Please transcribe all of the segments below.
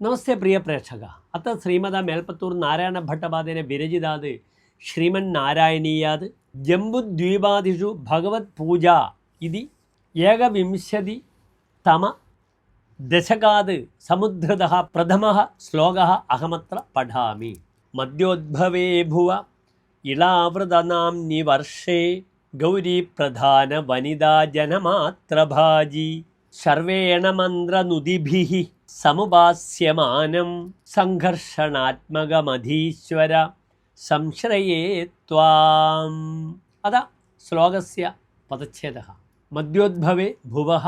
നമസ്തേ പ്രിയ പ്രേക്ഷക. അത്ത ശ്രീമത മേൽപ്പത്തൂർ നാരായണ ഭട്ടപാദേന വിരചിതാത് ശ്രീമന്നാരായണീയാത് ജംബുദ്വീപാദിഷു ഭഗവത് പൂജ ഇതി ഏകവിംശതി തമ ദശകാത് സമുദ്ധൃതഃ പ്രഥമഃ ശ്ലോകഃ അഹമത്ര പഠാമി. മദ്യോദ്ഭവേ ഭുവ ഇളാവൃതനാംനി വർഷേ ഗൗരീ പ്രധാന വനിതാ ജനമാത്രഭാജി സർവേണ മന്ത്രനുദിഭിഃ സമുപാസ്യമാനം സംഘർഷണാത്മകമധീശ്വര സംശ്രയേ ത്വാം. അത ശ്ലോകസ്യ പദച്ഛേദഃ. മദ്യോദ്ഭവേ ഭുവഃ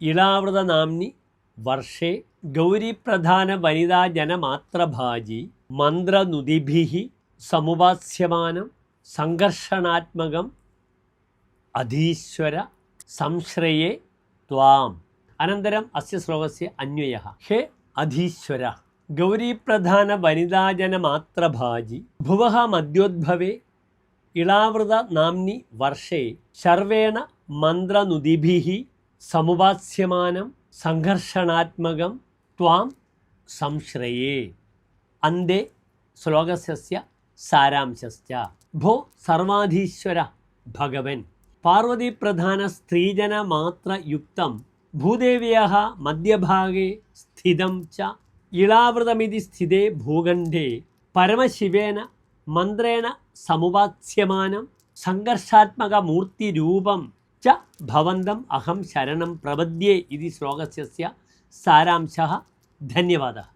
ഇളാവൃതനാംനി വർഷേ ഗൗരീപ്രധാന വനിതാ ജനമാത്രഭാജി മന്ത്രനുദിഭിഃ സമുപാസ്യമാനം സംഘർഷണാത്മകം അധീശ്വര സംശ്രയേ ത്വാം. അനന്തരം അസ്യ ശ്ലോകസ്യ അന്വയഃ. ഹേ അധീശ്വര ഗൗരീപ്രധാന വനിതാജനമാത്രഭാജി ഭുവഃ മദ്യോദ്ഭവേ ഇളാവൃത നാംനി വർഷേ ശർവേണ മന്ത്രനുദിഭിഃ സമുപാസ്യമാനം സംഘർഷണാത്മകം ത്വാം സംശ്രയേ. അന്തേ ശ്ലോകസ്യ സാരാംശശ്ച. ഭോ സർവാധീശ്വര ഭഗവൻ പാർവതീപ്രധാന സ്ത്രീജനമാത്രയുക്തം ഭൂദേവ്യാः മധ്യഭാഗേ സ്ഥിതം ച ഇളാവൃതമിതി സ്ഥിതേ ഭൂഖണ്ഡേ പരമശിവേന മന്ത്രേണ സമുപാസ്യമാനം സംഘർഷാത്മകമൂർത്തിരൂപം ച ഭവന്തം അഹം ശരണം പ്രപദ്യേ ഇതി ശ്ലോകസ്യ സാരാംശഃ. ധന്യവാദः.